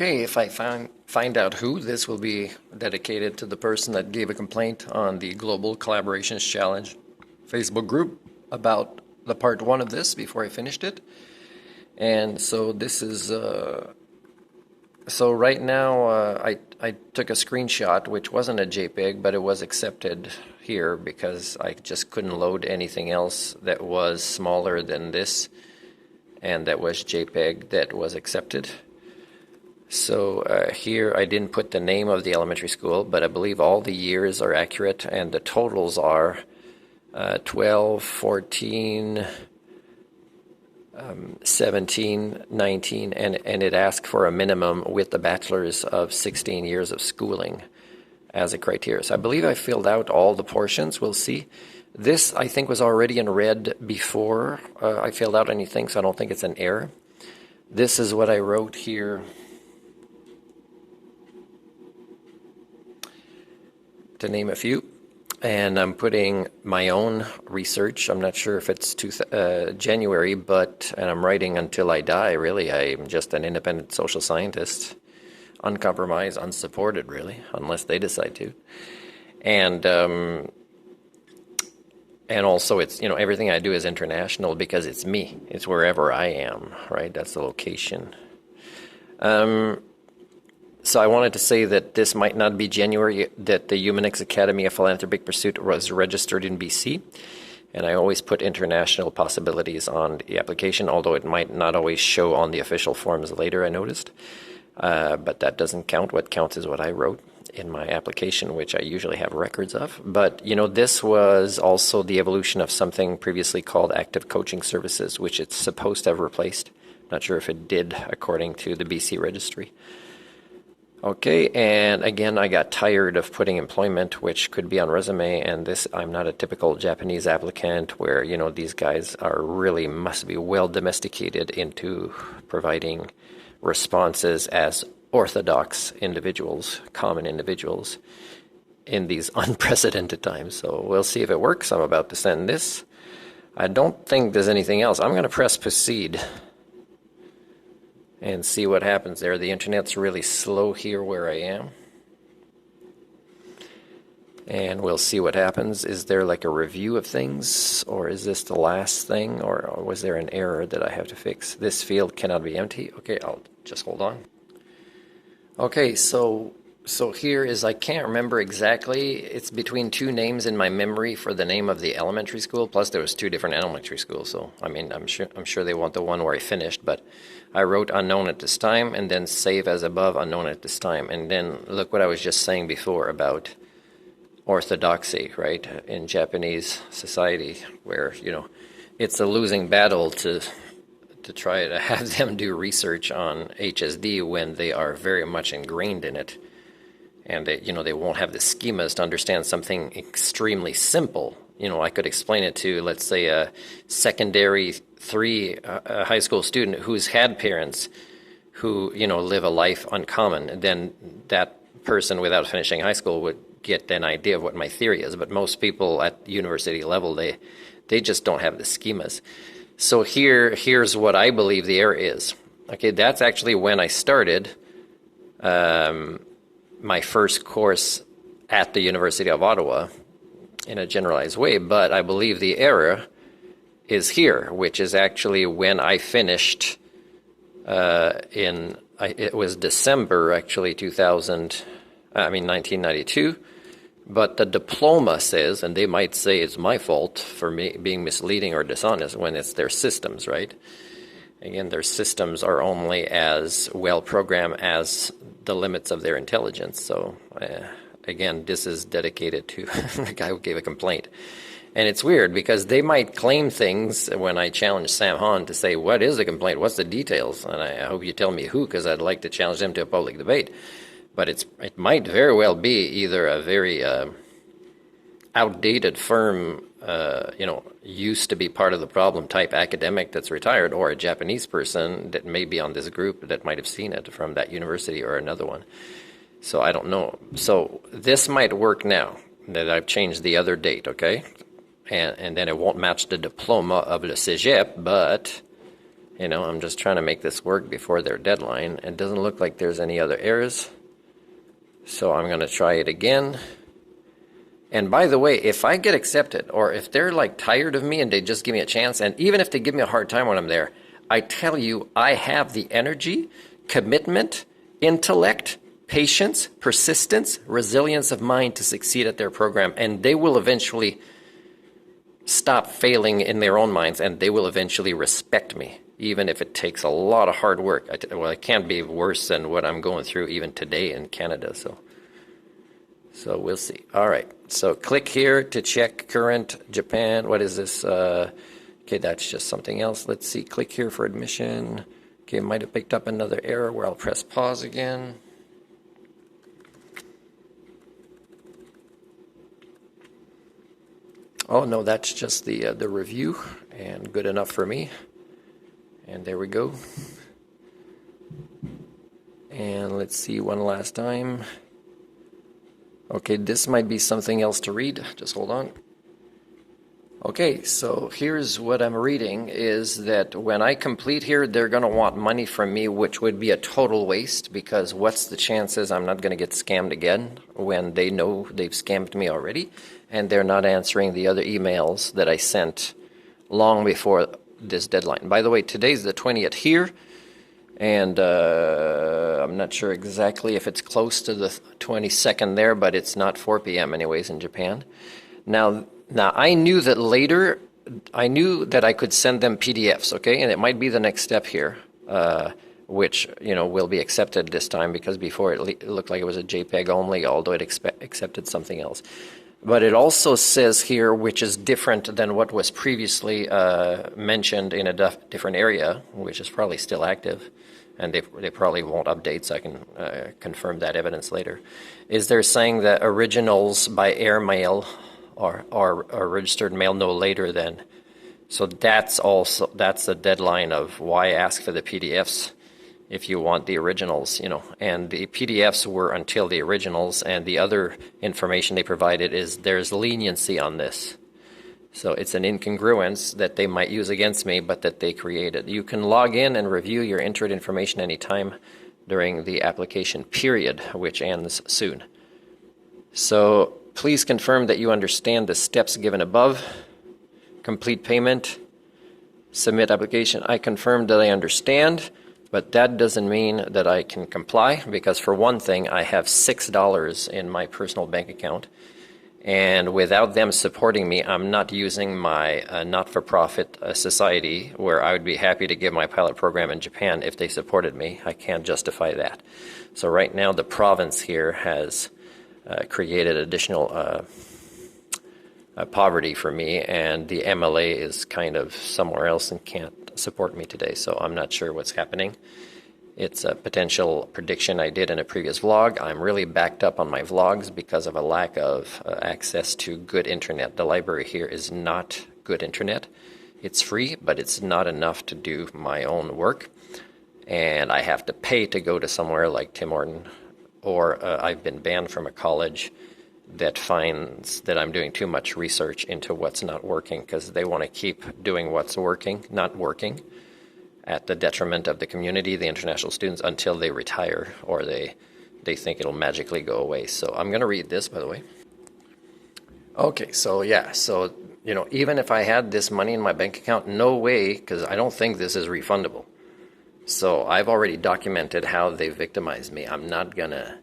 Okay, if I find out who, this will be dedicated to the person that gave a complaint on the Global Collaborations Challenge Facebook group about the part one of this before I finished it. And so this is, so right now I took a screenshot, which wasn't a JPEG, but it was accepted here because I just couldn't load anything else that was smaller than this, and that was JPEG that was accepted. So here I didn't put the name of the elementary school, but I believe all the years are accurate, and the totals are 12, 14, 17, 19, and it asked for a minimum with the bachelor's of 16 years of schooling as a criteria. So I believe I filled out all the portions. We'll see. This, I think, was already in red before I filled out anything, so I don't think it's an error. This is what I wrote here. To name a few, and I'm putting my own research. I'm not sure if it's January, and I'm writing until I die, really. I'm just an independent social scientist, uncompromised, unsupported, really, unless they decide to. And also it's, everything I do is international because it's me. It's wherever I am, right? That's the location. So I wanted to say that this might not be January, that the Humanics Academy of Philanthropic Pursuit was registered in BC. And I always put international possibilities on the application, although it might not always show on the official forms later, I noticed. But that doesn't count. What counts is what I wrote in my application, which I usually have records of. But, this was also the evolution of something previously called active coaching services, which it's supposed to have replaced. Not sure if it did, according to the BC registry. Okay, and again, I got tired of putting employment, which could be on resume, and this, I'm not a typical Japanese applicant where, these guys must be well domesticated into providing responses as orthodox individuals, common individuals in these unprecedented times. So we'll see if it works. I'm about to send this. I don't think there's anything else. I'm going to press proceed and see what happens there. The internet's really slow here where I am. And we'll see what happens. Is there like a review of things, or is this the last thing, or was there an error that I have to fix? This field cannot be empty. Okay, I'll just hold on. Okay, so here is, I can't remember exactly. It's between two names in my memory for the name of the elementary school, plus there was two different elementary schools. So I mean, I'm sure they want the one where I finished, but I wrote unknown at this time, and then save as above, unknown at this time. And then look what I was just saying before about orthodoxy, right, in Japanese society, where, it's a losing battle to try to have them do research on HSD when they are very much ingrained in it. And they won't have the schemas to understand something extremely simple. I could explain it to, let's say, a secondary 3 high school student who's had parents who, live a life uncommon. And then that person, without finishing high school, would get an idea of what my theory is. But most people at university level, they just don't have the schemas. So here's what I believe the error is. Okay, that's actually when I started my first course at the University of Ottawa in a generalized way, but I believe the error is here, which is actually when I finished it was December, actually, 1992, but the diploma says, and they might say it's my fault for me being misleading or dishonest when it's their systems, right? Again, their systems are only as well programmed as the limits of their intelligence. So, again, this is dedicated to the guy who gave a complaint. And it's weird because they might claim things when I challenge Sam Hahn to say, what is the complaint? What's the details? And I hope you tell me who, because I'd like to challenge them to a public debate. But it might very well be either a very outdated firm, used to be part of the problem type academic that's retired, or a Japanese person that may be on this group that might have seen it from that university or another one. So I don't know. So this might work now that I've changed the other date, okay? And then it won't match the diploma of the cégep, but You know, I'm just trying to make this work before their deadline. It doesn't look like there's any other errors. So I'm going to try it again. And by the way, if I get accepted, or if they're like tired of me and they just give me a chance, and even if they give me a hard time when I'm there, I tell you, I have the energy, commitment, intellect, patience, persistence, resilience of mind to succeed at their program. And they will eventually stop failing in their own minds, and they will eventually respect me, even if it takes a lot of hard work. Well, it can't be worse than what I'm going through even today in Canada. So we'll see. All right. So click here to check current Japan. What is this? Okay, that's just something else. Let's see. Click here for admission. Okay, might have picked up another error where I'll press pause again. Oh no, that's just the review, and good enough for me. And there we go. And let's see one last time. Okay, this might be something else to read. Just hold on. Okay, so here's what I'm reading is that when I complete here, they're going to want money from me, which would be a total waste, because what's the chances I'm not going to get scammed again when they know they've scammed me already, and they're not answering the other emails that I sent long before this deadline. By the way, today's the 20th here. And I'm not sure exactly if it's close to the 22nd there, but it's not 4 p.m. anyways in Japan. Now I knew that later, I knew that I could send them PDFs, okay? And it might be the next step here, which, you know, will be accepted this time, because before it looked like it was a JPEG only, although it accepted something else. But it also says here, which is different than what was previously mentioned in a different area, which is probably still active, and they probably won't update, so I can confirm that evidence later, is they're saying that originals by airmail or registered mail no later than. So that's the deadline of why ask for the PDFs if you want the originals, you know. And the PDFs were until the originals, and the other information they provided is there's leniency on this. So it's an incongruence that they might use against me, but that they created. You can log in and review your entered information anytime during the application period, which ends soon. So please confirm that you understand the steps given above. Complete payment, submit application. I confirm that I understand, but that doesn't mean that I can comply, because for one thing, I have $6 in my personal bank account. And without them supporting me, I'm not using my not-for-profit society, where I would be happy to give my pilot program in Japan if they supported me. I can't justify that. So right now, the province here has created additional poverty for me, and the MLA is kind of somewhere else and can't support me today, so I'm not sure what's happening. It's a potential prediction I did in a previous vlog. I'm really backed up on my vlogs because of a lack of access to good internet. The library here is not good internet. It's free, but it's not enough to do my own work. And I have to pay to go to somewhere like Tim Horton, or I've been banned from a college that finds that I'm doing too much research into what's not working, because they want to keep doing what's working, not working, at the detriment of the community, the international students, until they retire, or they think it'll magically go away. So I'm going to read this, by the way. Okay, so yeah, so, you know, even if I had this money in my bank account, no way, because I don't think this is refundable. So I've already documented how they victimized me. I'm not going to,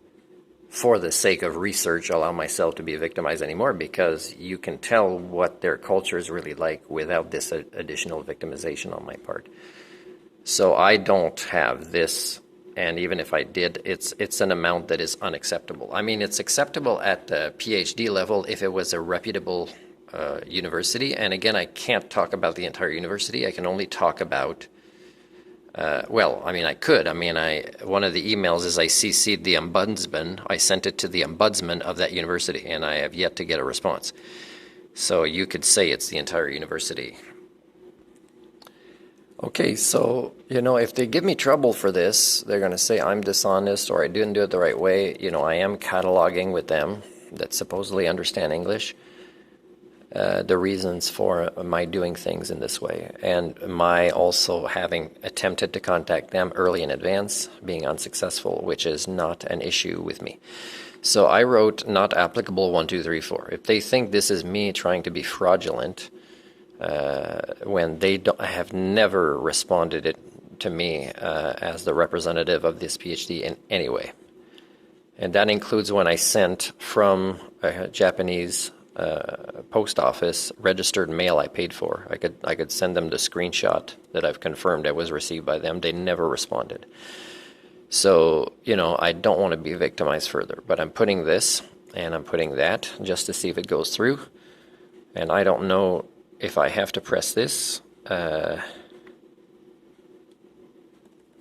for the sake of research, allow myself to be victimized anymore, because you can tell what their culture is really like without this additional victimization on my part. So I don't have this, and even if I did, it's an amount that is unacceptable. I mean, it's acceptable at the PhD level if it was a reputable university, and again, I can't talk about the entire university. I can only talk about, well, I mean, I could. I mean, one of the emails is I CC'd the ombudsman. I sent it to the ombudsman of that university, and I have yet to get a response. So you could say it's the entire university. Okay, so, you know, if they give me trouble for this, they're going to say I'm dishonest or I didn't do it the right way. You know, I am cataloging with them that supposedly understand English. the reasons for my doing things in this way, and my also having attempted to contact them early in advance, being unsuccessful, which is not an issue with me. So I wrote not applicable 1, 2, 3, 4. If they think this is me trying to be fraudulent, when they have never responded it to me as the representative of this PhD in any way. And that includes when I sent from a Japanese post office registered mail I paid for. I could send them the screenshot that I've confirmed it was received by them. They never responded. So, you know, I don't want to be victimized further, but I'm putting this and I'm putting that just to see if it goes through. And I don't know if I have to press this, but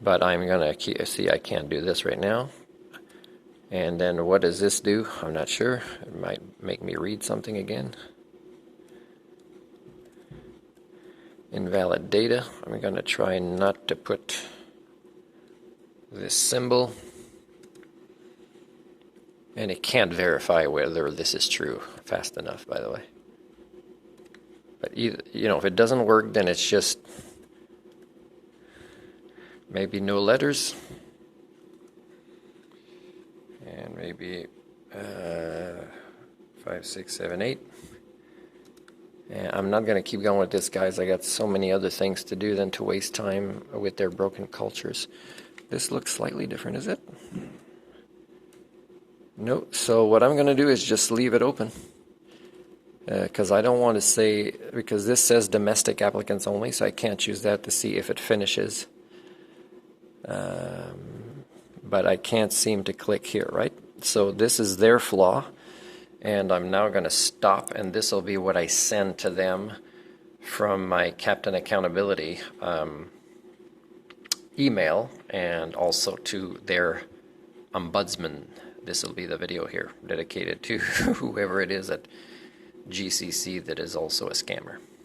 I'm going to see. I can't do this right now. And then what does this do? I'm not sure. It might make me read something again. Invalid data. I'm going to try not to put this symbol. And it can't verify whether this is true fast enough, by the way. But either, you know, if it doesn't work, then it's just maybe no letters. And maybe 5, 6, 7, 8. And I'm not going to keep going with this, guys. I got so many other things to do than to waste time with their broken cultures. This looks slightly different, is it? No. So what I'm going to do is just leave it open. Because I don't want to say, because this says domestic applicants only, so I can't choose that to see if it finishes. But I can't seem to click here, right? So this is their flaw, and I'm now going to stop, and this will be what I send to them from my Captain Accountability email, and also to their ombudsman. This will be the video here, dedicated to whoever it is at GCC that is also a scammer.